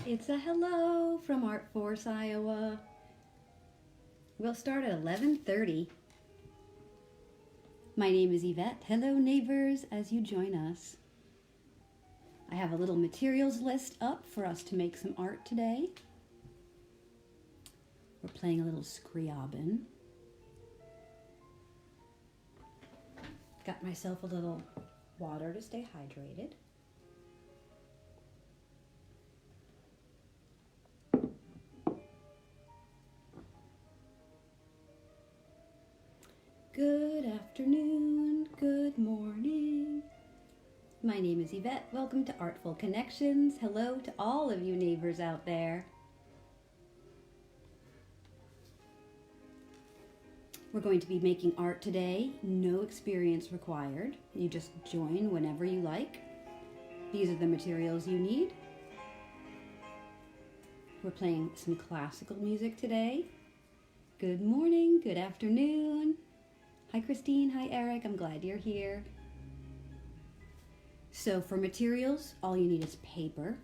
It's a hello from Artful, Iowa. We'll start at 11:30. My name is Yvette. Hello, neighbors, as you join us. I have a little materials list up for us to make some art today. We're playing a little Scriabin. Got myself a little water to stay hydrated. Good afternoon, good morning. My name is Yvette. Welcome to Artful Connections. Hello to all of you neighbors out there. We're going to be making art today. No experience required. You just join whenever you like. These are the materials you need. We're playing some classical music today. Good morning, good afternoon. Hi Christine, hi Eric, I'm glad you're here. So for materials, all you need is paper,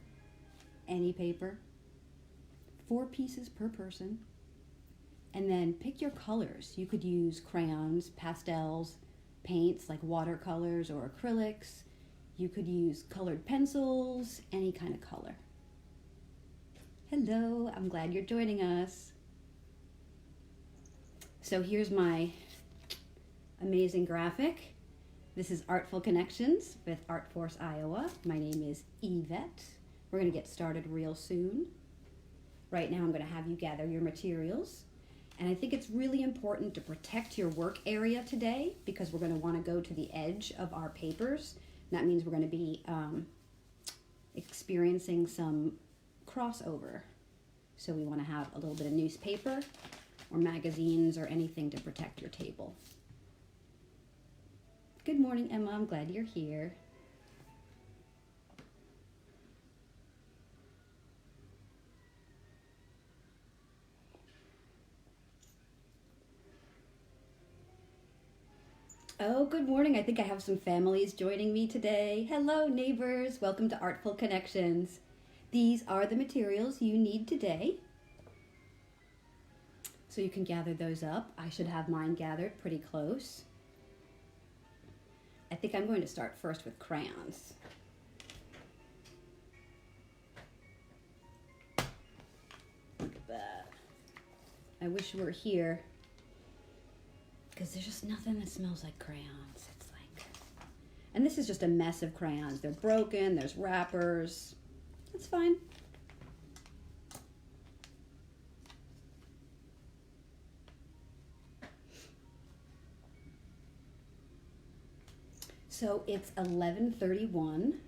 any paper, 4 pieces per person, and then pick your colors. You could use crayons, pastels, paints like watercolors or acrylics. You could use colored pencils, any kind of color. Hello, I'm glad you're joining us. So here's my amazing graphic. This is Artful Connections with Artful, Iowa. My name is Yvette. We're going to get started real soon. Right now I'm going to have you gather your materials. And I think it's really important to protect your work area today because we're going to want to go to the edge of our papers. And that means we're going to be experiencing some crossover. So we want to have a little bit of newspaper or magazines or anything to protect your table. Good morning, Emma. I'm glad you're here. Oh, good morning. I think I have some families joining me today. Hello, neighbors. Welcome to Artful Connections. These are the materials you need today. So you can gather those up. I should have mine gathered pretty close. I think I'm going to start first with crayons. Look at that. I wish you were here because there's just nothing that smells like crayons. It's like, and this is just a mess of crayons. They're broken, there's wrappers. It's fine. So it's 11:31.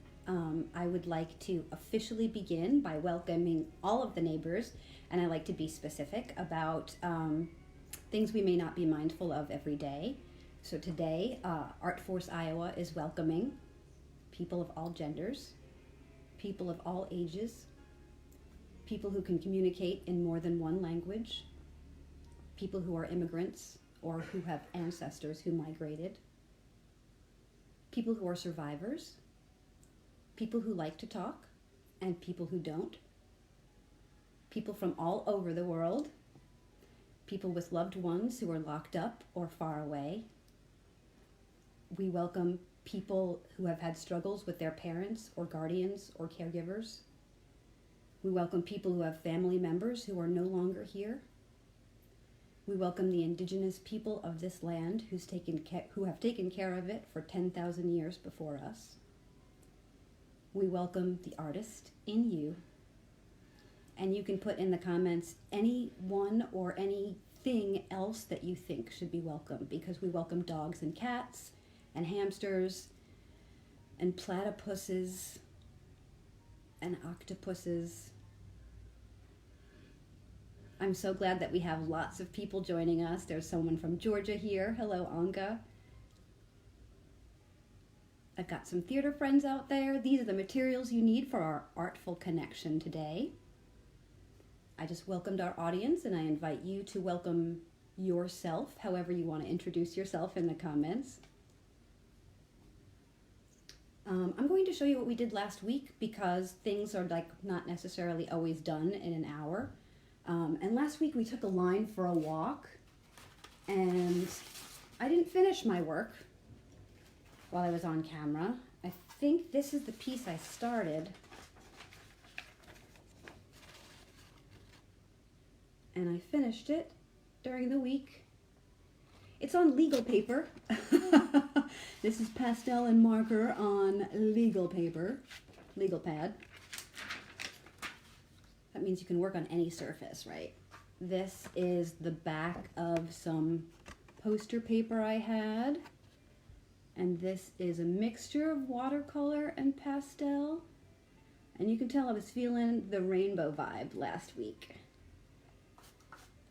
I would like to officially begin by welcoming all of the neighbors, and I like to be specific about things we may not be mindful of every day. So today, Artforce Iowa is welcoming people of all genders, people of all ages, people who can communicate in more than one language, people who are immigrants or who have ancestors who migrated, people who are survivors, people who like to talk, and people who don't, people from all over the world, people with loved ones who are locked up or far away. We welcome people who have had struggles with their parents or guardians or caregivers. We welcome people who have family members who are no longer here. We welcome the indigenous people of this land who have taken care of it for 10,000 years before us. We welcome the artist in you. And you can put in the comments any one or anything else that you think should be welcome, because we welcome dogs and cats and hamsters and platypuses and octopuses. I'm so glad that we have lots of people joining us. There's someone from Georgia here. Hello, Anka. I've got some theater friends out there. These are the materials you need for our Artful Connection today. I just welcomed our audience, and I invite you to welcome yourself, however you want to introduce yourself in the comments. I'm going to show you what we did last week because things are like not necessarily always done in an hour. And last week we took a line for a walk and I didn't finish my work while I was on camera. I think this is the piece I started. And I finished it during the week. It's on legal paper. This is pastel and marker on legal paper, legal pad. That means you can work on any surface, right? This is the back of some poster paper I had. And this is a mixture of watercolor and pastel. And you can tell I was feeling the rainbow vibe last week.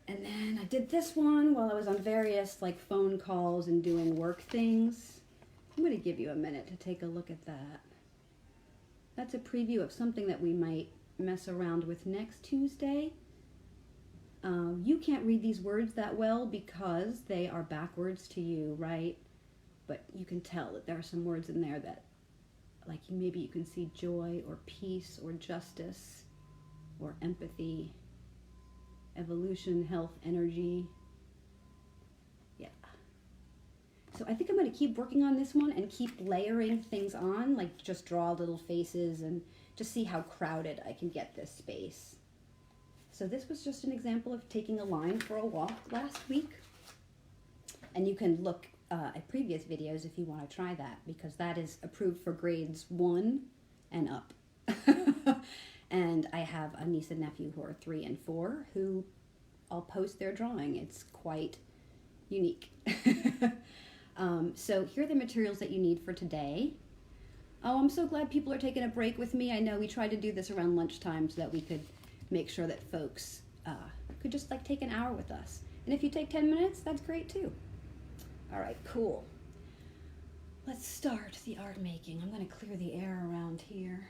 And then I did this one while I was on various like phone calls and doing work things. I'm going to give you a minute to take a look at that. That's a preview of something that we might mess around with next Tuesday. You can't read these words that well because they are backwards to you, right? But you can tell that there are some words in there that, like maybe you can see joy or peace or justice or empathy, evolution, health, energy. Yeah. So I think I'm going to keep working on this one and keep layering things on, like just draw little faces and just see how crowded I can get this space. So this was just an example of taking a line for a walk last week. And you can look at previous videos if you want to try that, because that is approved for grades 1 and up. And I have a niece and nephew who are 3 and 4 who I'll post their drawing. It's quite unique. So here are the materials that you need for today. Oh, I'm so glad people are taking a break with me. I know we tried to do this around lunchtime so that we could make sure that folks could just like take an hour with us. And if you take 10 minutes, that's great too. All right, cool. Let's start the art making. I'm going to clear the air around here.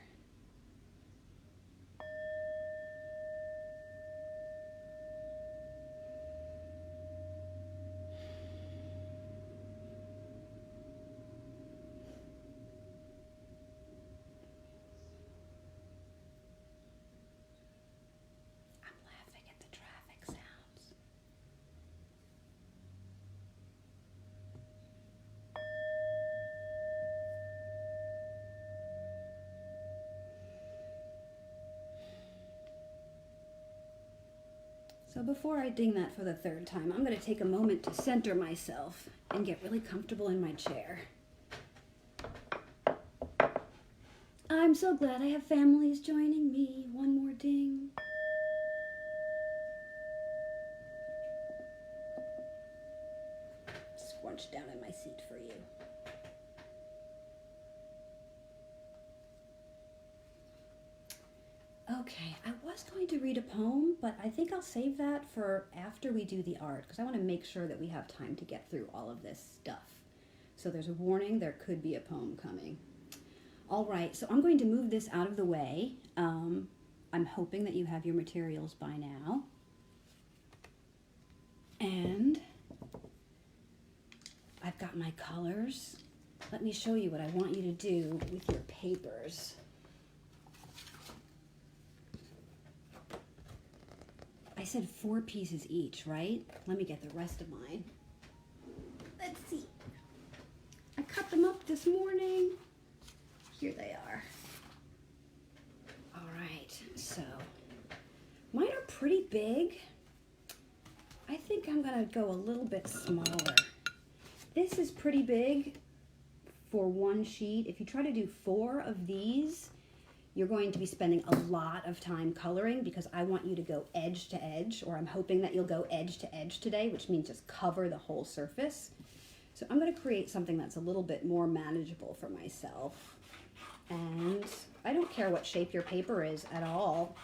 So before I ding that for the 3rd time, I'm going to take a moment to center myself and get really comfortable in my chair. I'm so glad I have families joining me. One more ding. Scrunch down in my seat for you. Okay, I was going to read a poem, but I think I'll save that for after we do the art, because I want to make sure that we have time to get through all of this stuff. So there's a warning, there could be a poem coming. All right, so I'm going to move this out of the way. I'm hoping that you have your materials by now. And I've got my colors. Let me show you what I want you to do with your papers. I said 4 pieces each, right? Let me get the rest of mine. Let's see. I cut them up this morning. Here they are. All right, so mine are pretty big. I think I'm gonna go a little bit smaller. This is pretty big for 1 sheet. If you try to do 4 of these, you're going to be spending a lot of time coloring because I want you to go edge to edge, or I'm hoping that you'll go edge to edge today, which means just cover the whole surface. So I'm going to create something that's a little bit more manageable for myself. And I don't care what shape your paper is at all.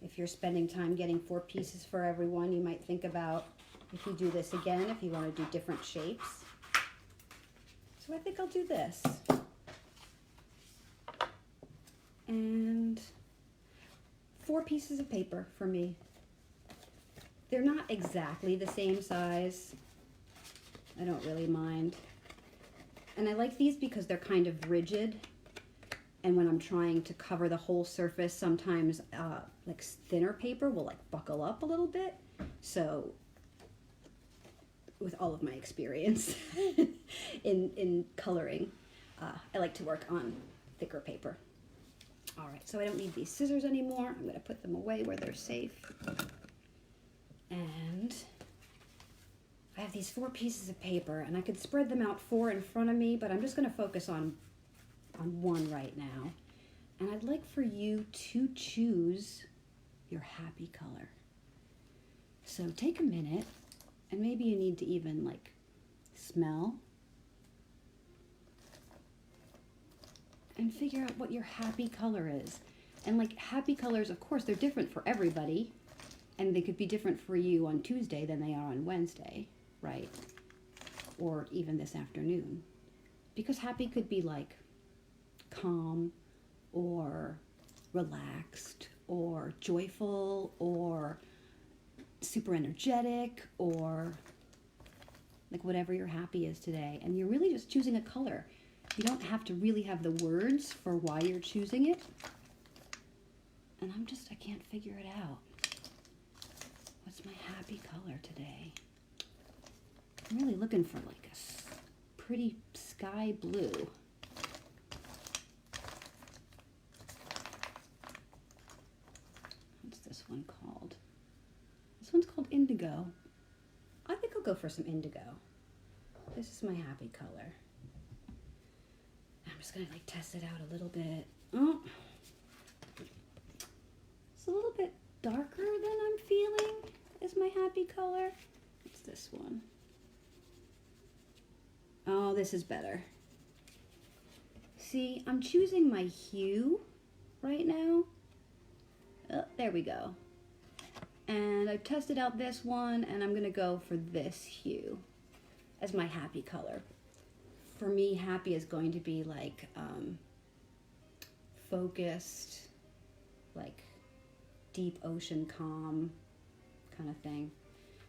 If you're spending time getting 4 pieces for everyone, you might think about if you do this again, if you want to do different shapes. So I think I'll do this. And 4 pieces of paper for me. They're not exactly the same size. I don't really mind. And I like these because they're kind of rigid. And when I'm trying to cover the whole surface, sometimes like thinner paper will like buckle up a little bit. So with all of my experience in coloring, I like to work on thicker paper. All right, so I don't need these scissors anymore. I'm gonna put them away where they're safe. And I have these 4 pieces of paper, and I could spread them out 4 in front of me, but I'm just gonna focus on one right now. And I'd like for you to choose your happy color. So take a minute, and maybe you need to even like smell and figure out what your happy color is. And like happy colors, of course, they're different for everybody, and they could be different for you on Tuesday than they are on Wednesday, right? Or even this afternoon. Because happy could be like calm or relaxed or joyful or super energetic or like whatever your happy is today. And you're really just choosing a color. You don't have to really have the words for why you're choosing it. And I can't figure it out. What's my happy color today? I'm really looking for like a pretty sky blue. What's this one called? This one's called indigo. I think I'll go for some indigo. This is my happy color. I'm just gonna like test it out a little bit. Oh, it's a little bit darker than I'm feeling is my happy color. What's this one? Oh, this is better. See, I'm choosing my hue right now. Oh, there we go. And I've tested out this one, and I'm gonna go for this hue as my happy color. For me, happy is going to be like focused, like deep ocean calm kind of thing.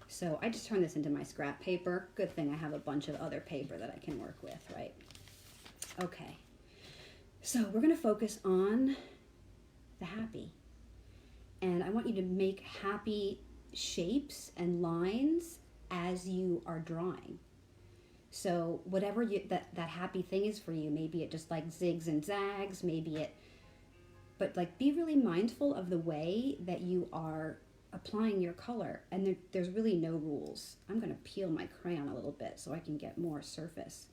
So I just turned this into my scrap paper. Good thing I have a bunch of other paper that I can work with, right? Okay, so we're gonna focus on the happy. And I want you to make happy shapes and lines as you are drawing. So whatever that happy thing is for you, maybe it just like zigs and zags, but like be really mindful of the way that you are applying your color. And there's really no rules. I'm gonna peel my crayon a little bit so I can get more surface.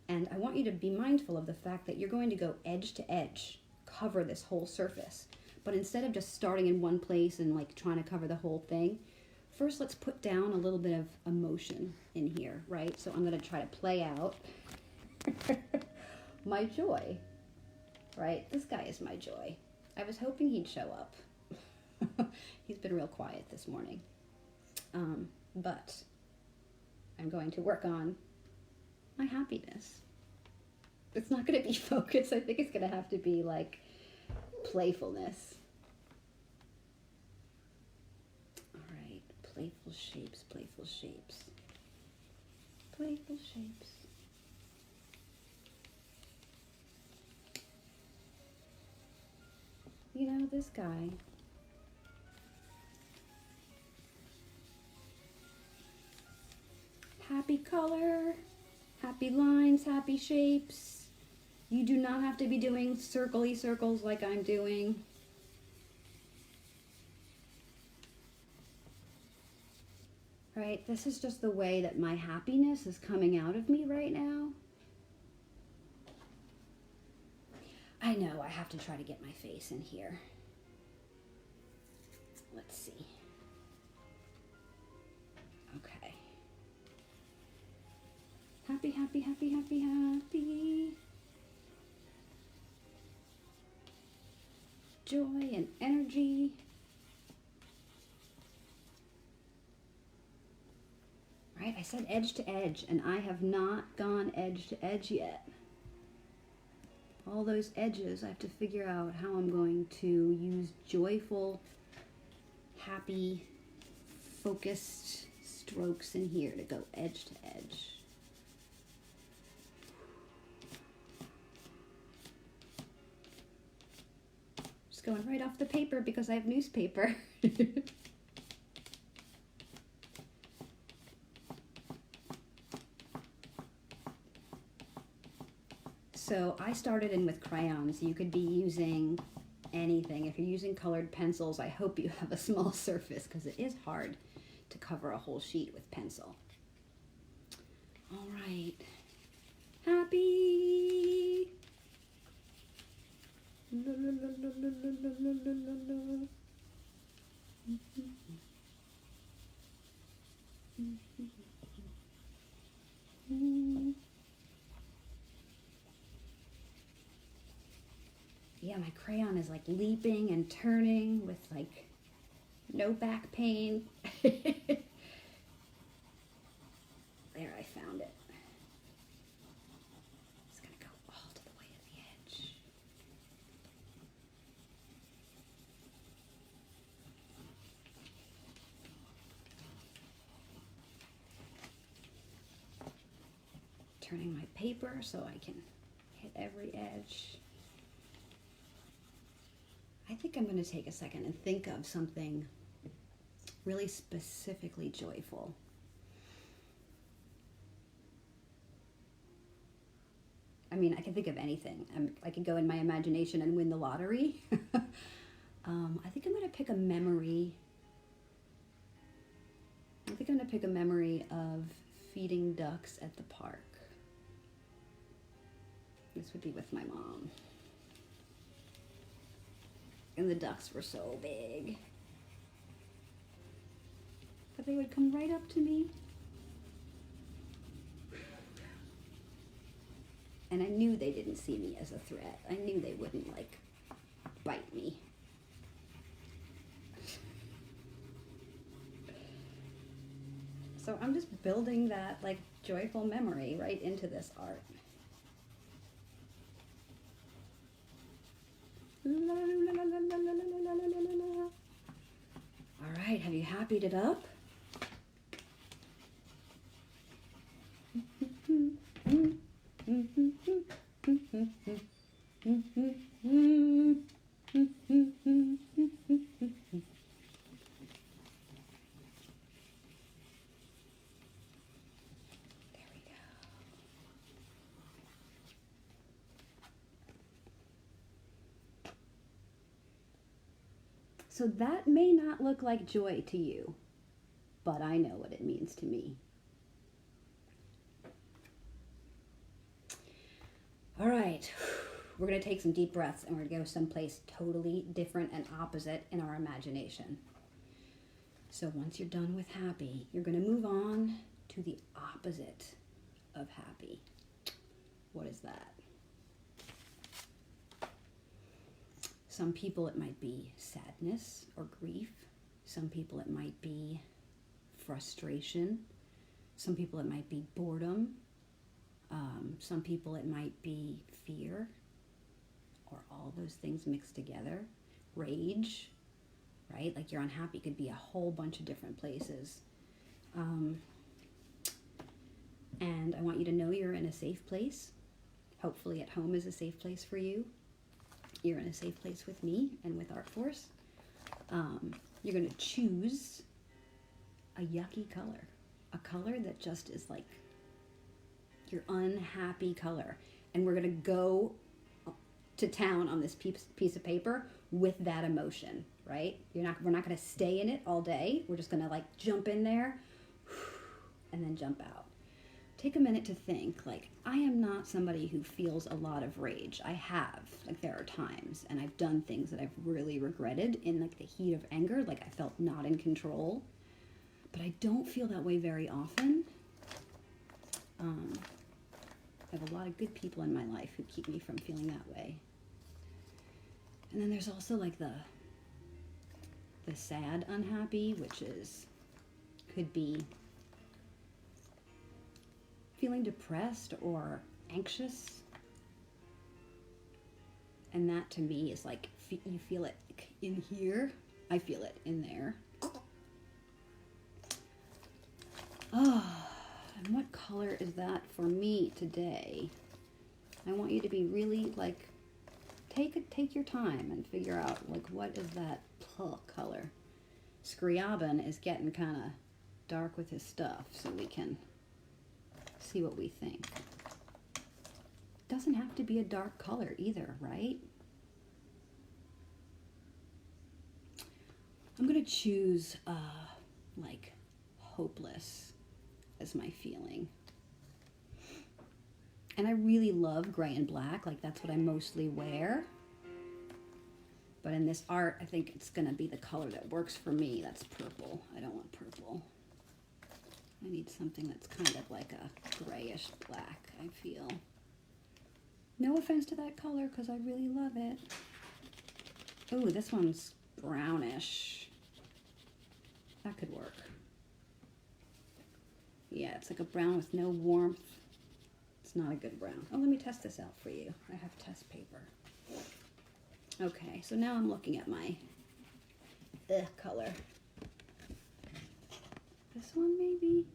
And I want you to be mindful of the fact that you're going to go edge to edge, cover this whole surface. But instead of just starting in one place and like trying to cover the whole thing, first let's put down a little bit of emotion in here, right? So I'm gonna try to play out my joy, right? This guy is my joy. I was hoping he'd show up. He's been real quiet this morning. But I'm going to work on my happiness. It's not gonna be focus. I think it's gonna have to be like playfulness. All right, playful shapes, playful shapes, playful shapes. You know, this guy, happy color, happy lines, happy shapes. You do not have to be doing circle-y circles like I'm doing. Right? This is just the way that my happiness is coming out of me right now. I know I have to try to get my face in here. Let's see. Okay. Happy, happy, happy, happy, happy. Joy and energy. Right, I said edge to edge, and I have not gone edge to edge yet. All those edges, I have to figure out how I'm going to use joyful, happy, focused strokes in here to go edge to edge. It's going right off the paper because I have newspaper. So I started in with crayons. You could be using anything. If you're using colored pencils, I hope you have a small surface because it is hard to cover a whole sheet with pencil. All right. Happy. La, la, la, la, la, la, la, la, la, la. Yeah, my crayon is like leaping and turning with like no back pain. There, I found it. It's gonna go all to the way to the edge. Turning my paper so I can hit every edge. I think I'm going to take a second and think of something really specifically joyful. I mean, I can think of anything. I could go in my imagination and win the lottery. I think I'm going to pick a memory. I think I'm going to pick a memory of feeding ducks at the park. This would be with my mom. And the ducks were so big. But they would come right up to me. And I knew they didn't see me as a threat. I knew they wouldn't, like, bite me. So I'm just building that, like, joyful memory right into this art. All right, have you happied it up? So that may not look like joy to you, but I know what it means to me. All right, we're going to take some deep breaths and we're going to go someplace totally different and opposite in our imagination. So once you're done with happy, you're going to move on to the opposite of happy. What is that? Some people it might be sadness or grief. Some people it might be frustration. Some people it might be boredom. Some people it might be fear, or all those things mixed together. Rage, right? Like you're unhappy could be a whole bunch of different places. And I want you to know you're in a safe place. Hopefully at home is a safe place for you. You're in a safe place with me and with Artforce. You're going to choose a yucky color. A color that just is like your unhappy color. And we're going to go to town on this piece of paper with that emotion, right? We're not going to stay in it all day. We're just going to like jump in there and then jump out. Take a minute to think, like, I am not somebody who feels a lot of rage. I have, like, there are times, and I've done things that I've really regretted in, like, the heat of anger, like I felt not in control. But I don't feel that way very often. I have a lot of good people in my life who keep me from feeling that way. And then there's also, like, the sad unhappy, which could be feeling depressed or anxious. And that to me is like, you feel it in here, I feel it in there. And what color is that for me today? I want you to be really like take your time and figure out, like, what is that color. Scriabin is getting kind of dark with his stuff, so we can see what we think. Doesn't have to be a dark color either, right? I'm gonna choose like hopeless as my feeling. And I really love gray and black, like that's what I mostly wear. But in this art, I think it's gonna be the color that works for me. That's purple. I don't want purple. I need something that's kind of like a grayish black, I feel. No offense to that color, because I really love it. Ooh, this one's brownish. That could work. Yeah, it's like a brown with no warmth. It's not a good brown. Oh, let me test this out for you. I have test paper. Okay, so now I'm looking at my color. This one maybe?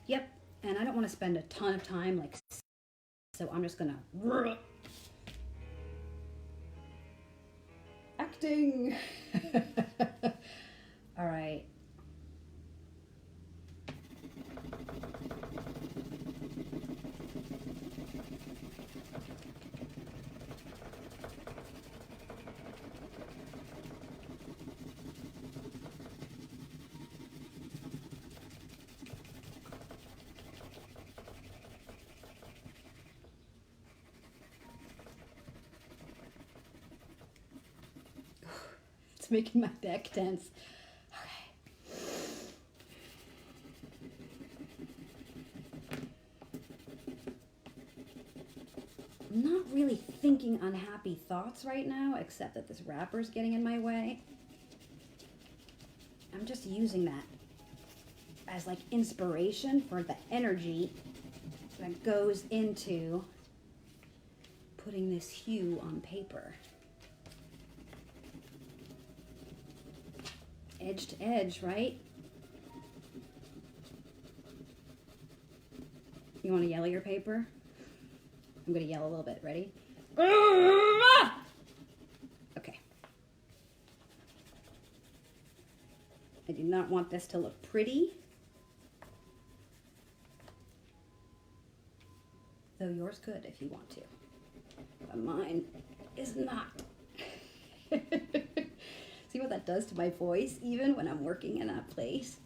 Yep, and I don't want to spend a ton of time, like, so I'm just gonna acting. All right. It's making my neck tense. Okay. I'm not really thinking unhappy thoughts right now, except that this wrapper's getting in my way. I'm just using that as like inspiration for the energy that goes into putting this hue on paper. Edge to edge, right? You want to yellow your paper? I'm going to yell a little bit. Ready? Okay. I do not want this to look pretty. Though yours could if you want to. But mine is not. See what that does to my voice, even when I'm working in a place?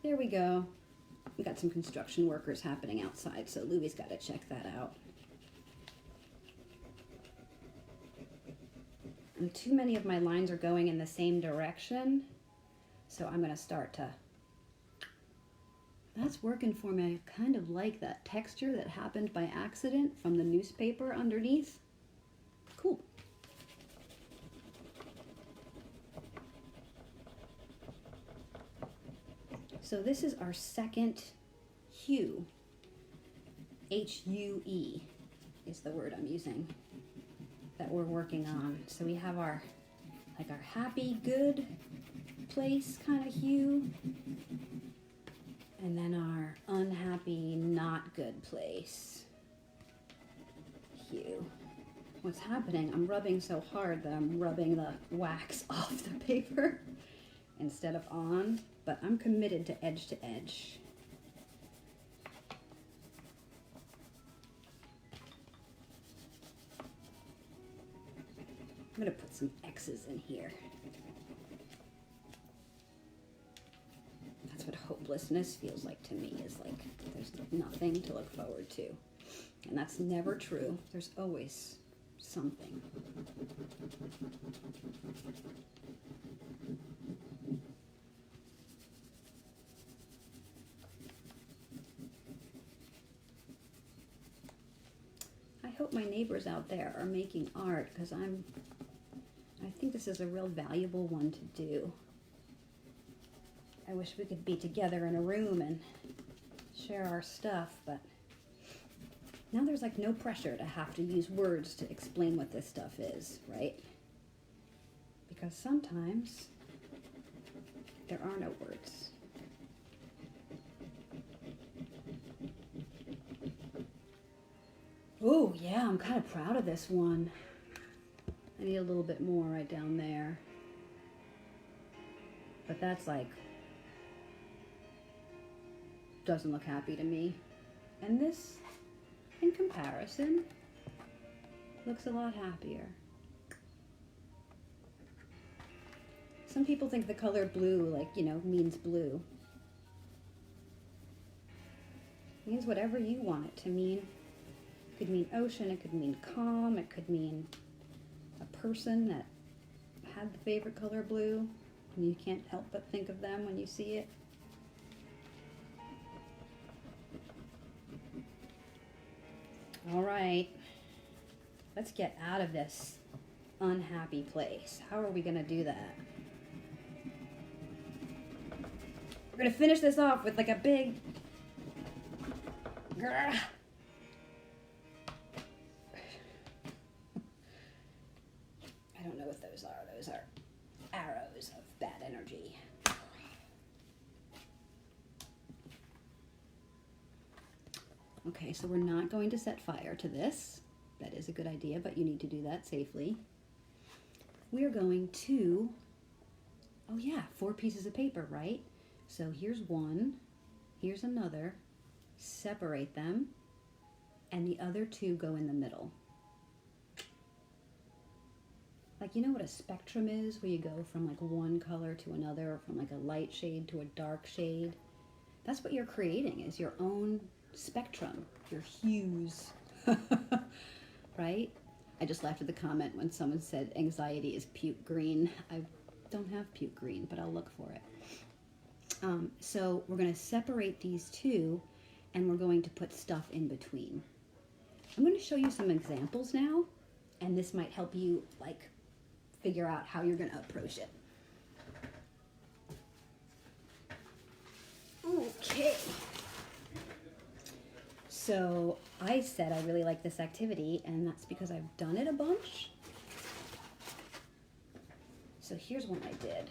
There we go. We got some construction workers happening outside, so Louie's got to check that out. And too many of my lines are going in the same direction, so I'm going to start to... That's working for me. I kind of like that texture that happened by accident from the newspaper underneath. Cool. So this is our second hue. H-U-E is the word I'm using that we're working on. So we have our, like, our happy, good place kind of hue. And then our unhappy, not good place hue. What's happening, I'm rubbing so hard that I'm rubbing the wax off the paper instead of on. But I'm committed to edge to edge. I'm going to put some X's in here. That's what hopelessness feels like to me, is like there's nothing to look forward to. And that's never true. There's always something. I hope my neighbors out there are making art, because I think this is a real valuable one to do. I wish we could be together in a room and share our stuff, but now there's like no pressure to have to use words to explain what this stuff is, right? Because sometimes there are no words. Oh, yeah, I'm kind of proud of this one. I need a little bit more right down there. But that's like, doesn't look happy to me. And this, in comparison, looks a lot happier. Some people think the color blue, like, you know, means blue. It means whatever you want it to mean. It could mean ocean, it could mean calm, it could mean a person that had the favorite color blue, and you can't help but think of them when you see it. All right, let's get out of this unhappy place. How are we gonna do that? We're gonna finish this off with like a big grr. I don't know what those are. Those are arrows of bad energy. Okay, so we're not going to set fire to this. That is a good idea, but you need to do that safely. We're going to, oh yeah, 4 pieces of paper, right? So here's one, here's another, separate them, and the other 2 go in the middle. Like, you know what a spectrum is, where you go from like one color to another, or from like a light shade to a dark shade? That's what you're creating, is your own spectrum, your hues, right? I just laughed at the comment when someone said anxiety is puke green. I don't have puke green, but I'll look for it. So we're going to separate these 2, and we're going to put stuff in between. I'm going to show you some examples now, and this might help you like figure out how you're going to approach it. Okay. So I said I really like this activity, and that's because I've done it a bunch. So here's what I did.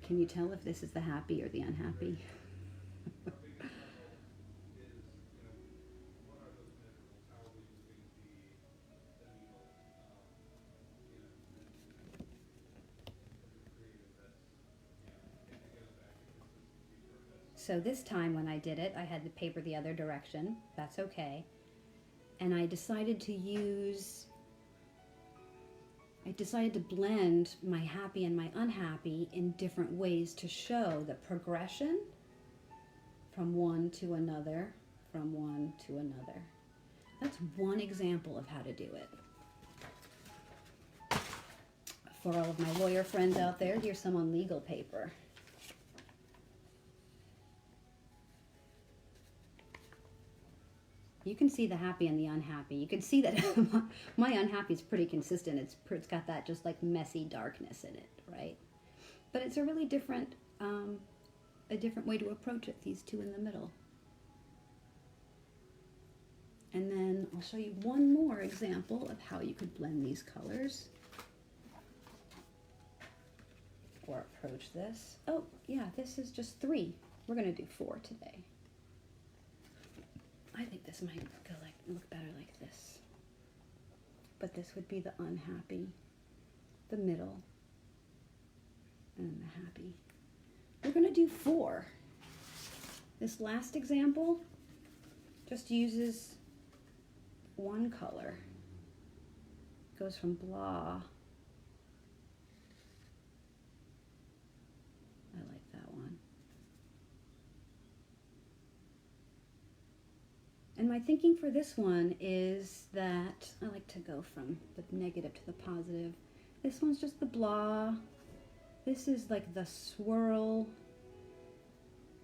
Can you tell if this is the happy or the unhappy? So this time when I did it, I had the paper the other direction. That's okay. And I decided to blend my happy and my unhappy in different ways to show the progression from one to another, from one to another. That's one example of how to do it. For all of my lawyer friends out there, here's some on legal paper. You can see the happy and the unhappy. You can see that my unhappy is pretty consistent. It's got that just like messy darkness in it, right? But it's a really different way to approach it, these 2 in the middle. And then I'll show you one more example of how you could blend these colors or approach this. Oh, yeah, this is just 3. We're going to do 4 today. I think this might look better like this. But this would be the unhappy, the middle, and the happy. We're going to do 4. This last example just uses one color. Goes from blah. I like that one. And my thinking for this one is that I like to go from the negative to the positive. This one's just the blah. This is like the swirl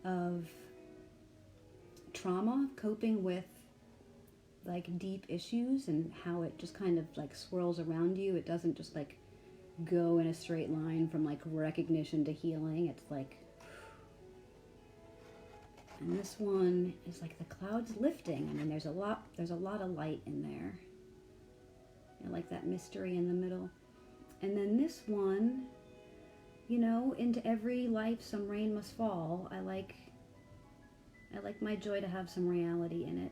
of trauma, coping with like deep issues, and how it just kind of like swirls around you. It doesn't just like go in a straight line from like recognition to healing. It's like, and this one is like the clouds lifting. I mean, there's a lot of light in there. I like that mystery in the middle. And then this one, you know, into every life some rain must fall. I like my joy to have some reality in it.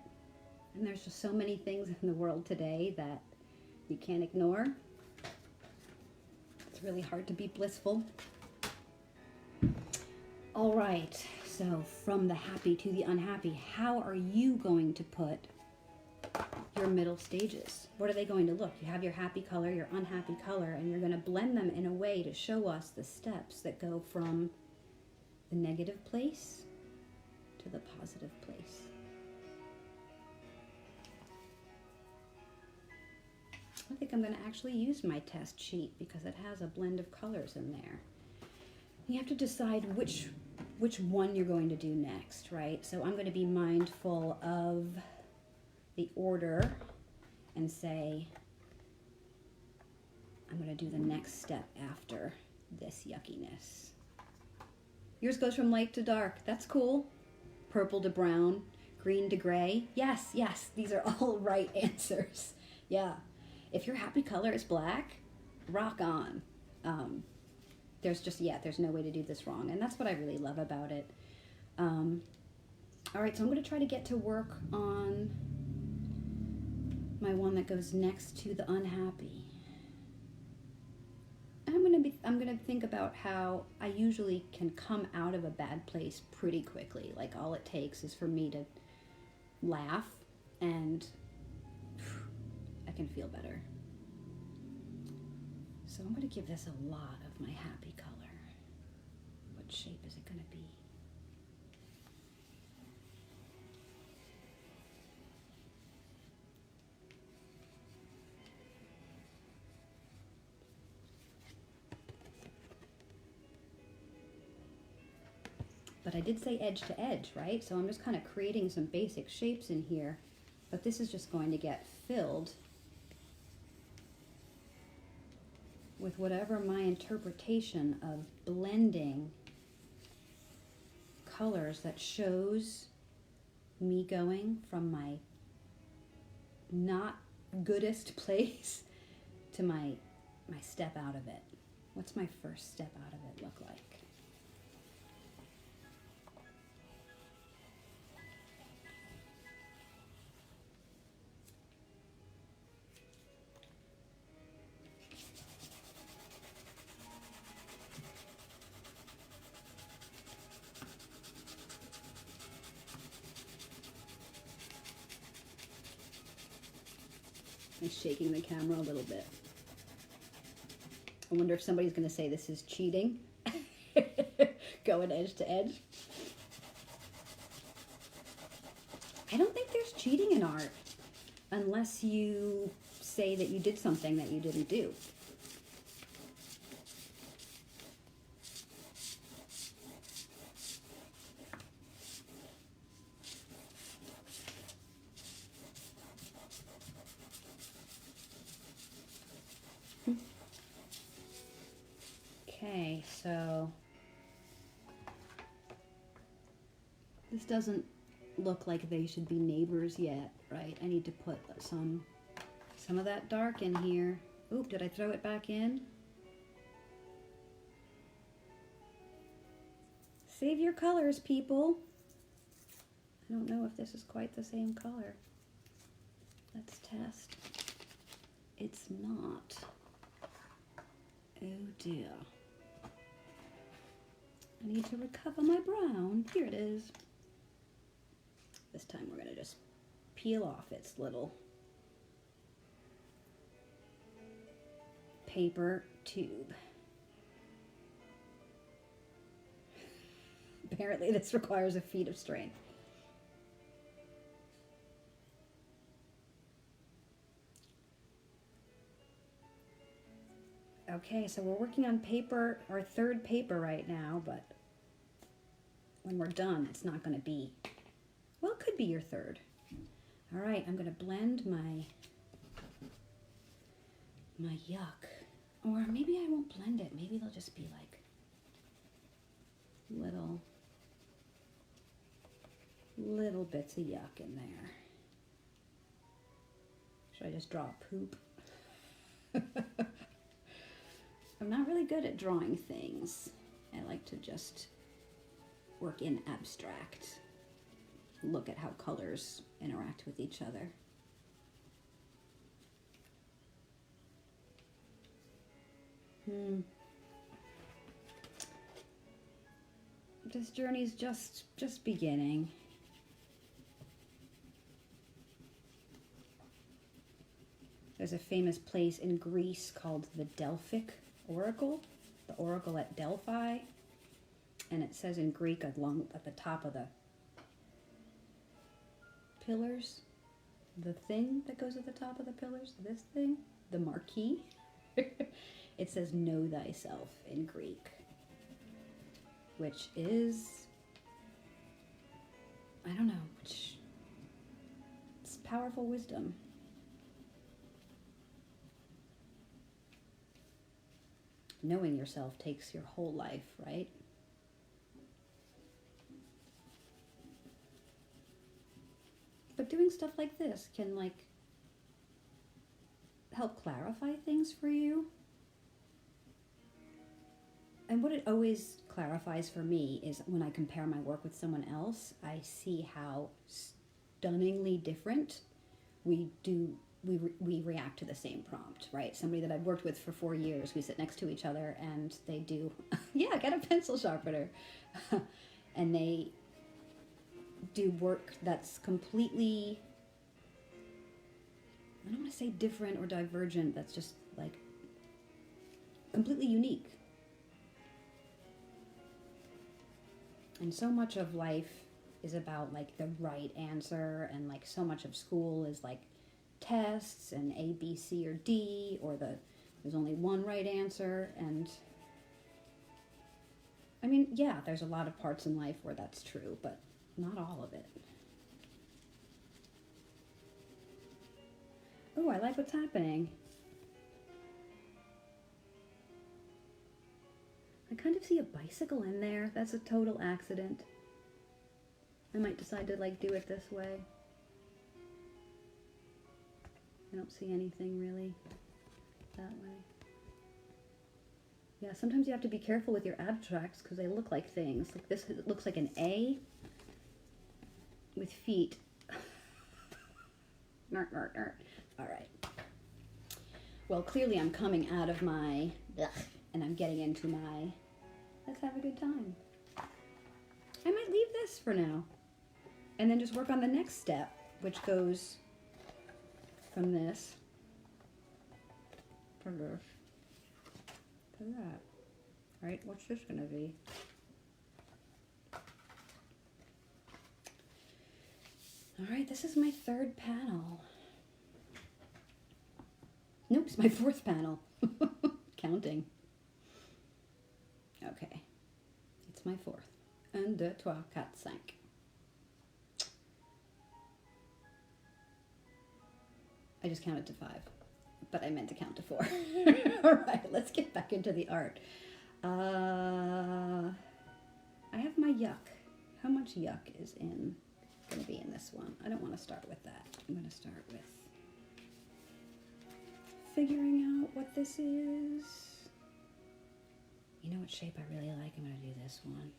And there's just so many things in the world today that you can't ignore. It's really hard to be blissful. All right, so from the happy to the unhappy, how are you going to put your middle stages? What are they going to look? You have your happy color, your unhappy color, and you're going to blend them in a way to show us the steps that go from the negative place to the positive place. I think I'm going to actually use my test sheet because it has a blend of colors in there. You have to decide which one you're going to do next, right? So I'm going to be mindful of the order and say, I'm going to do the next step after this yuckiness. Yours goes from light to dark. That's cool. Purple to brown, green to gray. Yes, yes, these are all right answers. Yeah. If your happy color is black, rock on. There's no way to do this wrong. And that's what I really love about it. All right, so I'm going to try to get to work on my one that goes next to the unhappy. I'm going to think about how I usually can come out of a bad place pretty quickly. Like all it takes is for me to laugh and I can feel better. So I'm going to give this a lot of my happy color. What shape is it going to be? But I did say edge to edge, right? So I'm just kind of creating some basic shapes in here, but this is just going to get filled with whatever my interpretation of blending colors that shows me going from my not goodest place to my step out of it. What's my first step out of it look like? I'm shaking the camera a little bit. I wonder if somebody's going to say this is cheating. Going edge to edge. I don't think there's cheating in art unless you say that you did something that you didn't do. Okay, so this doesn't look like they should be neighbors yet, right? I need to put some of that dark in here. Oop, did I throw it back in? Save your colors, people. I don't know if this is quite the same color. Let's test. It's not. Oh dear. I need to recover my brown. Here it is. This time we're going to just peel off its little paper tube. Apparently this requires a feat of strength. Okay, so we're working on paper, our third paper right now, but when we're done, it's not going to be, well, it could be your third. All right, I'm going to blend my yuck. Or maybe I won't blend it. Maybe they'll just be like little bits of yuck in there. Should I just draw a poop? I'm not really good at drawing things. I like to just work in abstract. look at how colors interact with each other. This journey's just beginning. There's a famous place in Greece called the Delphic Oracle, the Oracle at Delphi, and it says in Greek along at the top of the pillars, the thing that goes at the top of the pillars, this thing, the marquee, it says know thyself in Greek, which is, I don't know, which it's powerful wisdom. Knowing yourself takes your whole life, right? But doing stuff like this can like help clarify things for you. And what it always clarifies for me is when I compare my work with someone else, I see how stunningly different we react to the same prompt, right? Somebody that I've worked with for 4 years, we sit next to each other and they do, yeah, get a pencil sharpener. And they do work that's completely, I don't want to say different or divergent, that's just like completely unique. And so much of life is about like the right answer, and like so much of school is like tests and A, B, C, or D, or there's only one right answer. And I mean, yeah, there's a lot of parts in life where that's true, but not all of it. Oh, I like what's happening. I kind of see a bicycle in there. That's a total accident. I might decide to like do it this way. I don't see anything really that way. Yeah, sometimes you have to be careful with your abstracts because they look like things. Like this looks like an A with feet. Nert, nert, nert. All right. Well, clearly I'm coming out of my and I'm getting into my let's have a good time. I might leave this for now and then just work on the next step, which goes from this to this to that. All right, what's this gonna be? All right, this is my third panel. Nope, it's my fourth panel. Counting. Okay, it's my fourth. 1, 2, 3, 4, 5. I just counted to 5, but I meant to count to 4. All right, let's get back into the art. I have my yuck. How much yuck is going to be in this one? I don't want to start with that. I'm going to start with figuring out what this is. You know what shape I really like? I'm going to do this one.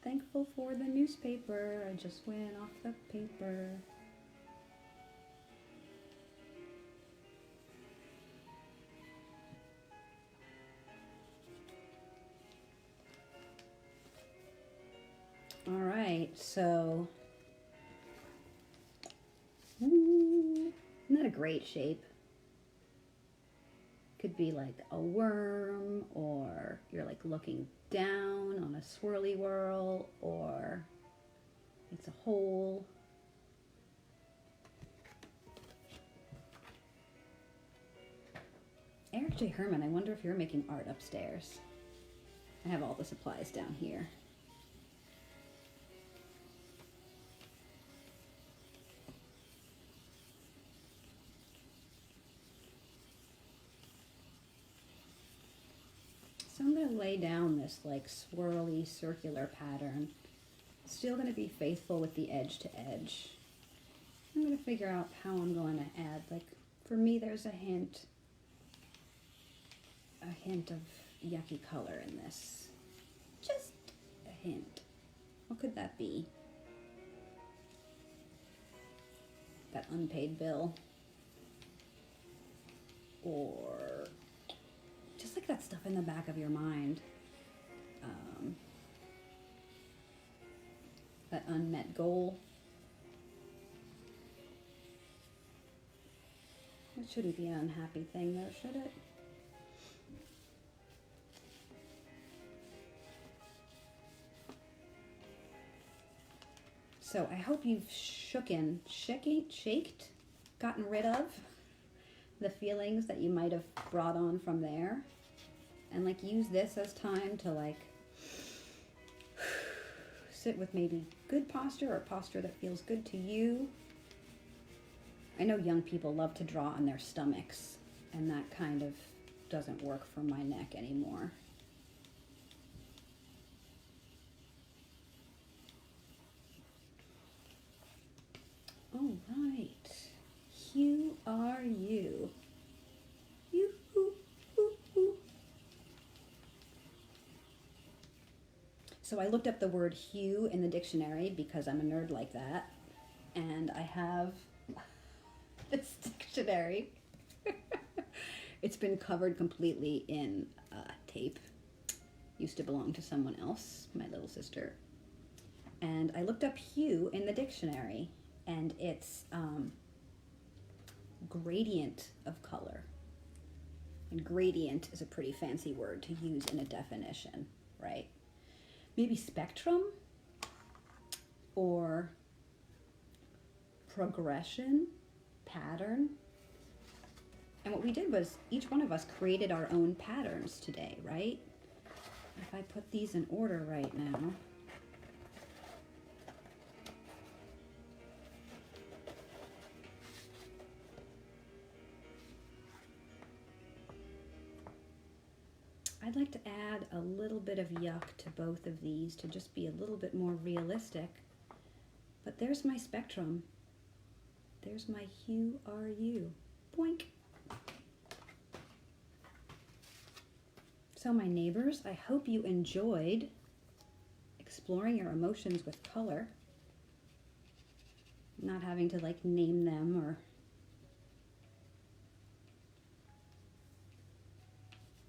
Thankful for the newspaper. I just went off the paper. All right, so isn't that a great shape? Could be like a worm, or you're like looking down on a swirly whirl, or it's a hole. Eric J. Hermann, I wonder if you're making art upstairs. I have all the supplies down here. So I'm going to lay down this like swirly circular pattern Still going to be faithful with the edge to edge. I'm going to figure out how I'm going to add, like, for me there's a hint of yucky color in this. Just a hint. What could that be? That unpaid bill. Or just like that stuff in the back of your mind. That unmet goal. It shouldn't be an unhappy thing though, should it? So I hope you've shaked, gotten rid of the feelings that you might have brought on from there. And like use this as time to like sit with maybe good posture or posture that feels good to you. I know young people love to draw on their stomachs, and that kind of doesn't work for my neck anymore. All right. Who are you? So I looked up the word hue in the dictionary because I'm a nerd like that. And I have this dictionary. It's been covered completely in tape. Used to belong to someone else, my little sister. And I looked up hue in the dictionary, and it's gradient of color. And gradient is a pretty fancy word to use in a definition, right? Maybe spectrum or progression, pattern. And what we did was each one of us created our own patterns today, right? If I put these in order right now, I'd like to add a little bit of yuck to both of these to just be a little bit more realistic. But there's my spectrum. There's my hue are you. Boink. So my neighbors, I hope you enjoyed exploring your emotions with color. Not having to like name them or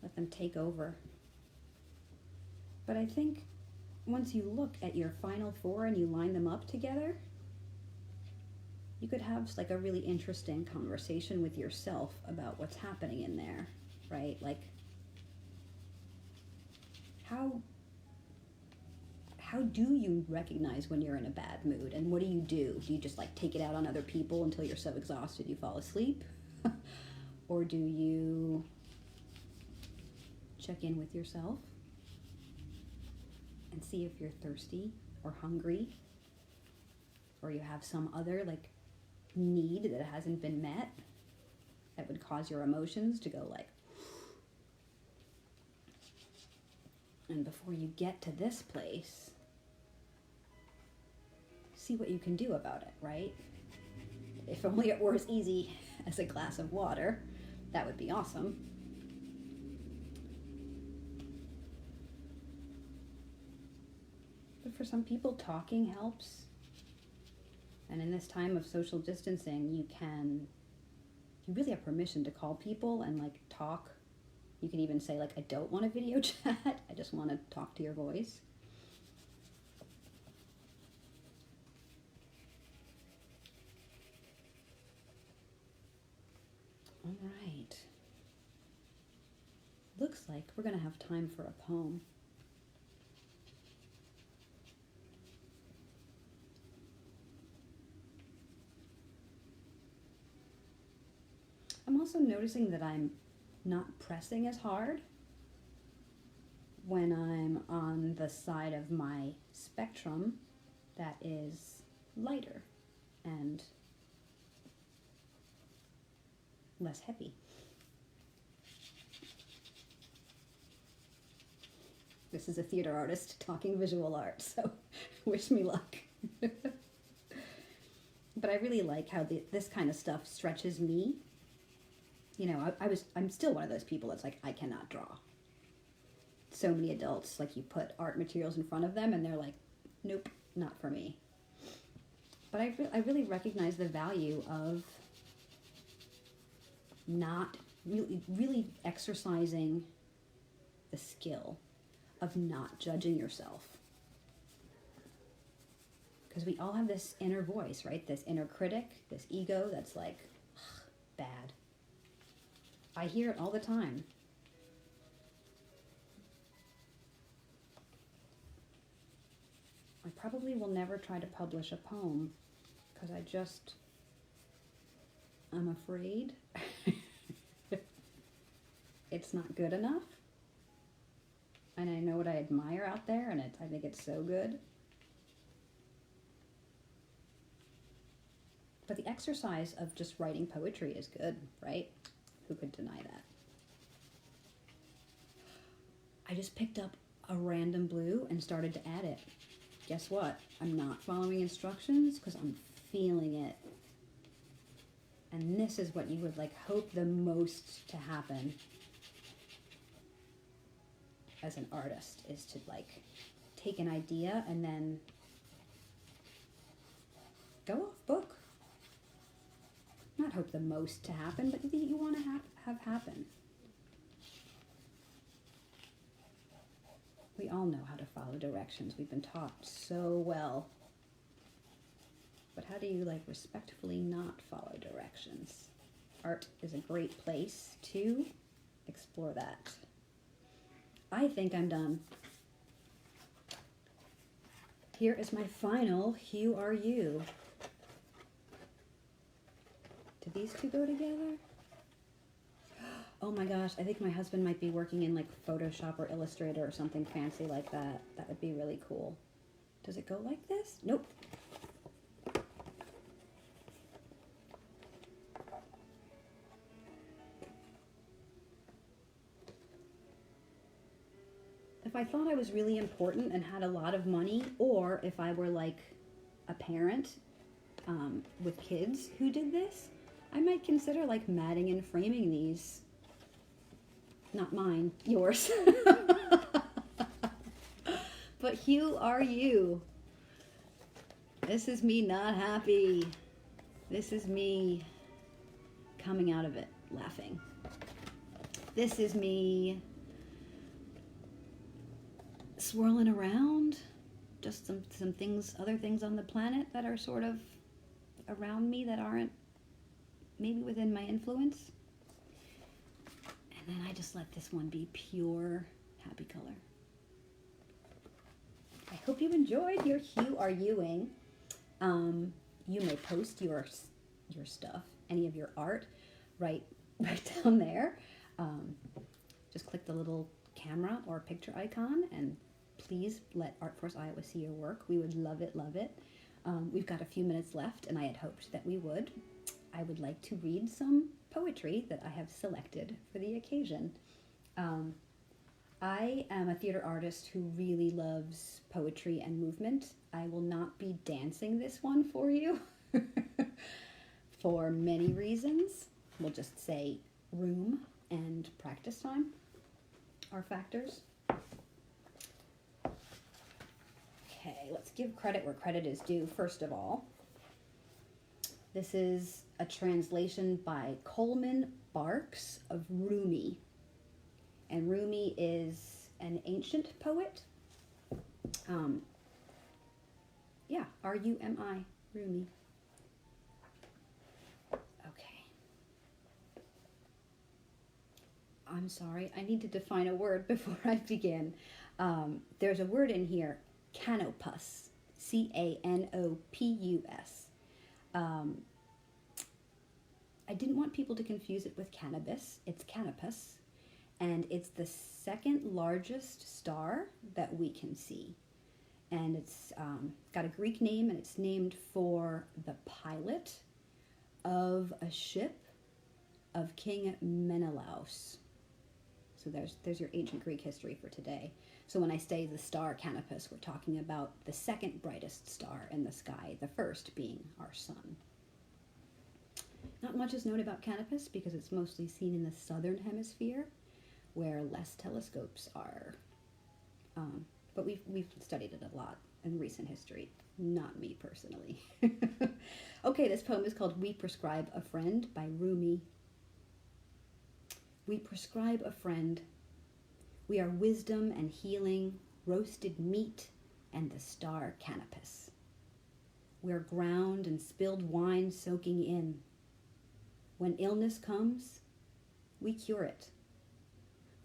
let them take over. But I think once you look at your final four and you line them up together, you could have like a really interesting conversation with yourself about what's happening in there, right? Like how do you recognize when you're in a bad mood, and what do? Do you just like take it out on other people until you're so exhausted you fall asleep? Or do you check in with yourself and see if you're thirsty or hungry, or you have some other like need that hasn't been met that would cause your emotions to go like. And before you get to this place, see what you can do about it, right? If only it were as easy as a glass of water, that would be awesome. But for some people, talking helps. And in this time of social distancing, you really have permission to call people and like talk. You can even say like, I don't want a video chat, I just want to talk to your voice. All right. Looks like we're going to have time for a poem. I'm also noticing that I'm not pressing as hard when I'm on the side of my spectrum that is lighter and less heavy. This is a theater artist talking visual art, so wish me luck. But I really like how this kind of stuff stretches me. You know, I'm still one of those people that's like, I cannot draw. So many adults, like, you put art materials in front of them and they're like, nope, not for me. But I really recognize the value of not really exercising the skill of not judging yourself. Because we all have this inner voice, right? This inner critic, this ego that's like, bad. I hear it all the time. I probably will never try to publish a poem because I'm afraid it's not good enough. And I know what I admire out there, and I think it's so good. But the exercise of just writing poetry is good, right? Who could deny that? I just picked up a random blue and started to add it. Guess what? I'm not following instructions because I'm feeling it. And this is what you would like hope the most to happen as an artist, is to like take an idea and then go off book. Not hope the most to happen, but you want to have happen. We all know how to follow directions. We've been taught so well. But how do you like respectfully not follow directions? Art is a great place to explore that. I think I'm done. Here is my final Hue Are You. Do these two go together? Oh my gosh, I think my husband might be working in like Photoshop or Illustrator or something fancy like that. That would be really cool. Does it go like this? Nope. If I thought I was really important and had a lot of money, or if I were like a parent with kids who did this, I might consider like matting and framing these. Not mine, yours. But Hue Are You? This is me not happy. This is me coming out of it laughing. This is me swirling around. Just some things, other things on the planet that are sort of around me that aren't maybe within my influence. And then I just let this one be pure happy color. I hope you enjoyed your Hue Are Youing. You may post your stuff, any of your art, right down there. Just click the little camera or picture icon, and please let Artforce Iowa see your work. We would love it, love it. We've got a few minutes left, and I had hoped that we would. I would like to read some poetry that I have selected for the occasion. I am a theater artist who really loves poetry and movement. I will not be dancing this one for you for many reasons. We'll just say room and practice time are factors. Okay, let's give credit where credit is due, first of all. This is a translation by Coleman Barks of Rumi. And Rumi is an ancient poet. R-U-M-I, Rumi. Okay. I'm sorry, I need to define a word before I begin. There's a word in here, canopus, C-A-N-O-P-U-S. I didn't want people to confuse it with cannabis. It's canopus, and it's the second largest star that we can see. And it's got a Greek name, and it's named for the pilot of a ship of King Menelaus. So there's your ancient Greek history for today. So when I say the star canopus, we're talking about the second brightest star in the sky, the first being our sun. Not much is known about canopus because it's mostly seen in the southern hemisphere where less telescopes are. But we've studied it a lot in recent history. Not me personally. Okay, this poem is called We Prescribe a Friend by Rumi. We prescribe a friend. We are wisdom and healing, roasted meat, and the star canopus. We're ground and spilled wine soaking in. When illness comes, we cure it.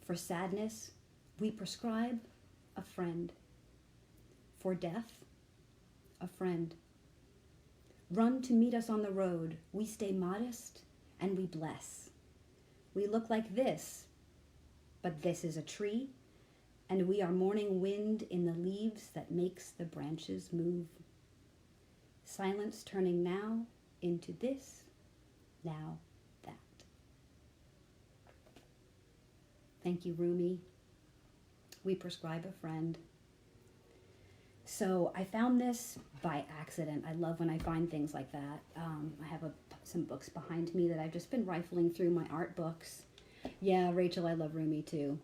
For sadness, we prescribe a friend. For death, a friend. Run to meet us on the road. We stay modest and we bless. We look like this, but this is a tree, and we are morning wind in the leaves that makes the branches move. Silence turning now into this, now that. Thank you, Rumi. We prescribe a friend. So I found this by accident. I love when I find things like that. I have some books behind me that I've just been rifling through my art books. Yeah, Rachel, I love Rumi too.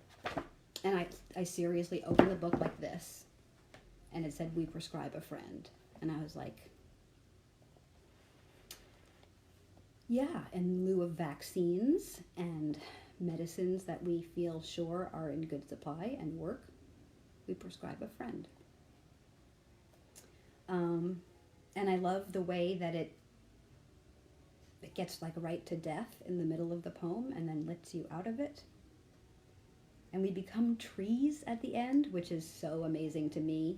And I seriously opened the book like this, and it said, we prescribe a friend. And I was like, yeah, in lieu of vaccines and medicines that we feel sure are in good supply and work, we prescribe a friend. And I love the way that it gets like right to death in the middle of the poem and then lets you out of it. And we become trees at the end, which is so amazing to me.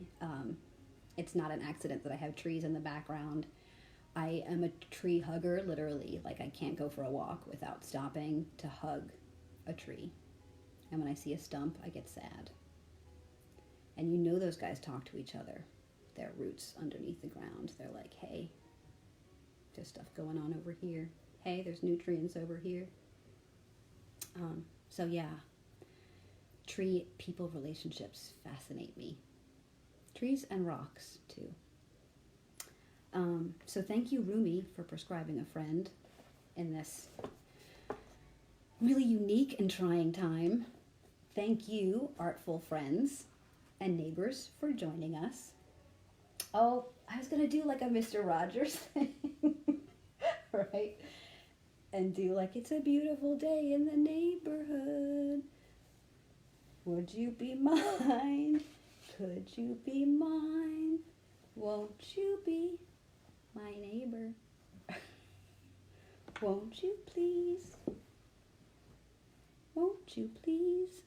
It's not an accident that I have trees in the background. I am a tree hugger, literally. Like, I can't go for a walk without stopping to hug a tree. And when I see a stump, I get sad. And you know those guys talk to each other. Their roots underneath the ground. They're like, hey, there's stuff going on over here. Hey, there's nutrients over here. So yeah, tree-people relationships fascinate me. Trees and rocks, too. So thank you, Rumi, for prescribing a friend in this really unique and trying time. Thank you, artful friends and neighbors, for joining us. Oh, I was going to do like a Mr. Rogers thing, right? And do like, it's a beautiful day in the neighborhood. Would you be mine? Could you be mine? Won't you be my neighbor? Won't you please? Won't you please?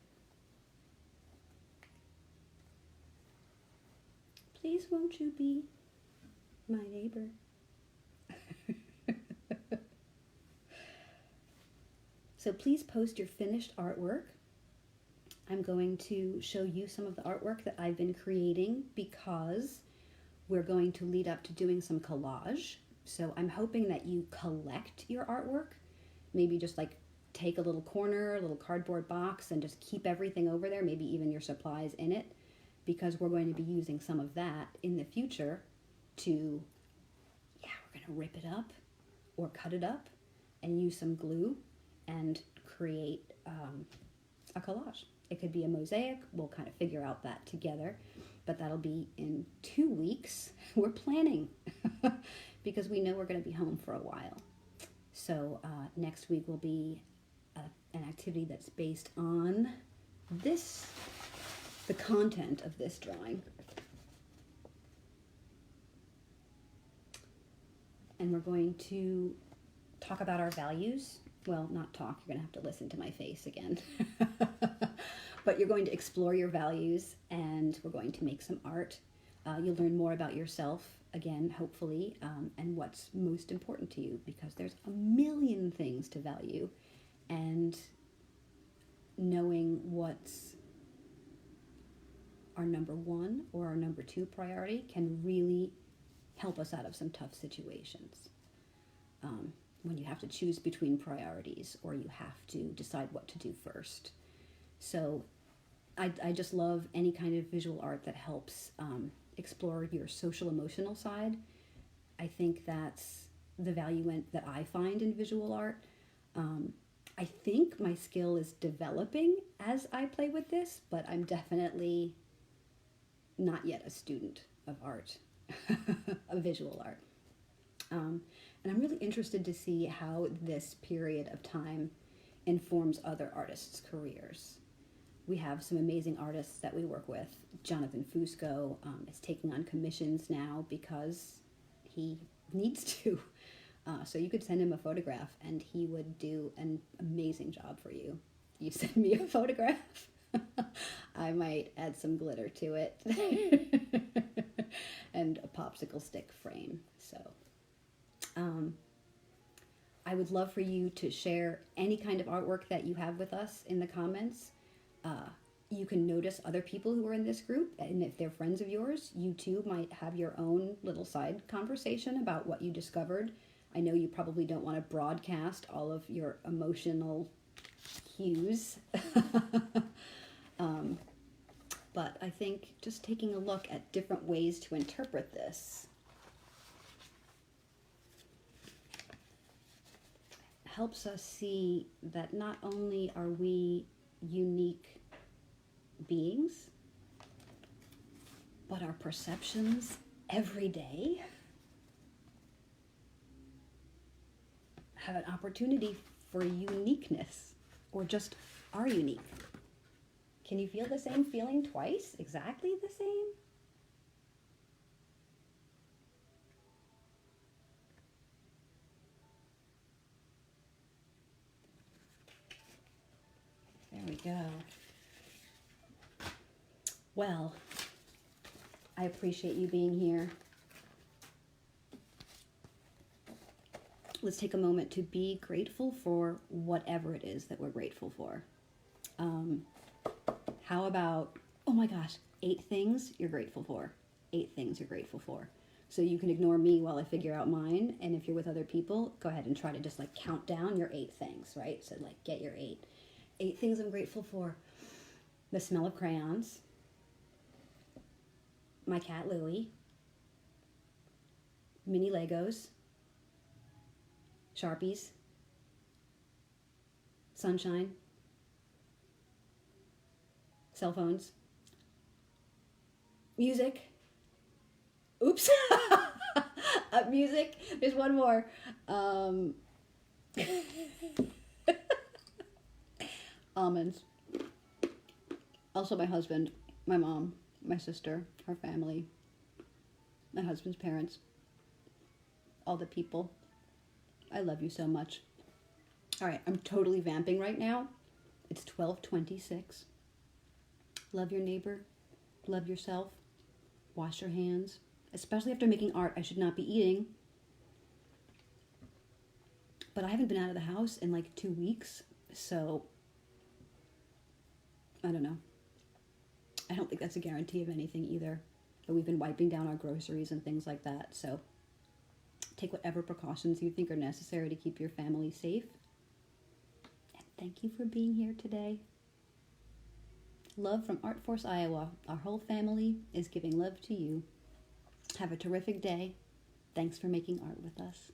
Please won't you be my neighbor? So please post your finished artwork. I'm going to show you some of the artwork that I've been creating because we're going to lead up to doing some collage. So I'm hoping that you collect your artwork. Maybe just like take a little corner, a little cardboard box, and just keep everything over there, maybe even your supplies in it, because we're going to be using some of that in the future to, we're going to rip it up or cut it up and use some glue and create a collage. It could be a mosaic. We'll kind of figure out that together, but that'll be in 2 weeks. We're planning because we know we're going to be home for a while. So next week will be an activity that's based on this, the content of this drawing. And we're going to talk about our values. Well, not talk, you're going to have to listen to my face again. But you're going to explore your values, and we're going to make some art. You'll learn more about yourself, again, hopefully, and what's most important to you, because there's a million things to value, and knowing what's our number one or our number two priority can really help us out of some tough situations. When you have to choose between priorities or you have to decide what to do first. So I just love any kind of visual art that helps explore your social emotional side. I think that's the value that I find in visual art. I think my skill is developing as I play with this, but I'm definitely not yet a student of art, of visual art. And I'm really interested to see how this period of time informs other artists' careers. We have some amazing artists that we work with. Jonathan Fusco is taking on commissions now because he needs to. So you could send him a photograph and he would do an amazing job for you. You send me a photograph, I might add some glitter to it and a popsicle stick frame. So I would love for you to share any kind of artwork that you have with us in the comments. You can notice other people who are in this group, and if they're friends of yours, you too might have your own little side conversation about what you discovered. I know you probably don't want to broadcast all of your emotional hues, but I think just taking a look at different ways to interpret this helps us see that not only are we unique beings, but our perceptions every day have an opportunity for uniqueness, or just are unique. Can you feel the same feeling twice? Exactly the same? There we go. Well, I appreciate you being here. Let's take a moment to be grateful for whatever it is that we're grateful for. How about, oh my gosh, 8 things you're grateful for. 8 things you're grateful for. So you can ignore me while I figure out mine. And if you're with other people, go ahead and try to just like count down your 8 things, right? So like get your 8. 8 things I'm grateful for. The smell of crayons. My cat Louie. Mini Legos. Sharpies. Sunshine. Cell phones. Music. Oops. Music. There's one more. Almonds. Also my husband, my mom, my sister, her family, my husband's parents, all the people. I love you so much. All right, I'm totally vamping right now. It's 12:26. Love your neighbor. Love yourself. Wash your hands. Especially after making art, I should not be eating. But I haven't been out of the house in like 2 weeks, so I don't know. I don't think that's a guarantee of anything either. But we've been wiping down our groceries and things like that, so take whatever precautions you think are necessary to keep your family safe. And thank you for being here today. Love from Art Force, Iowa. Our whole family is giving love to you. Have a terrific day. Thanks for making art with us.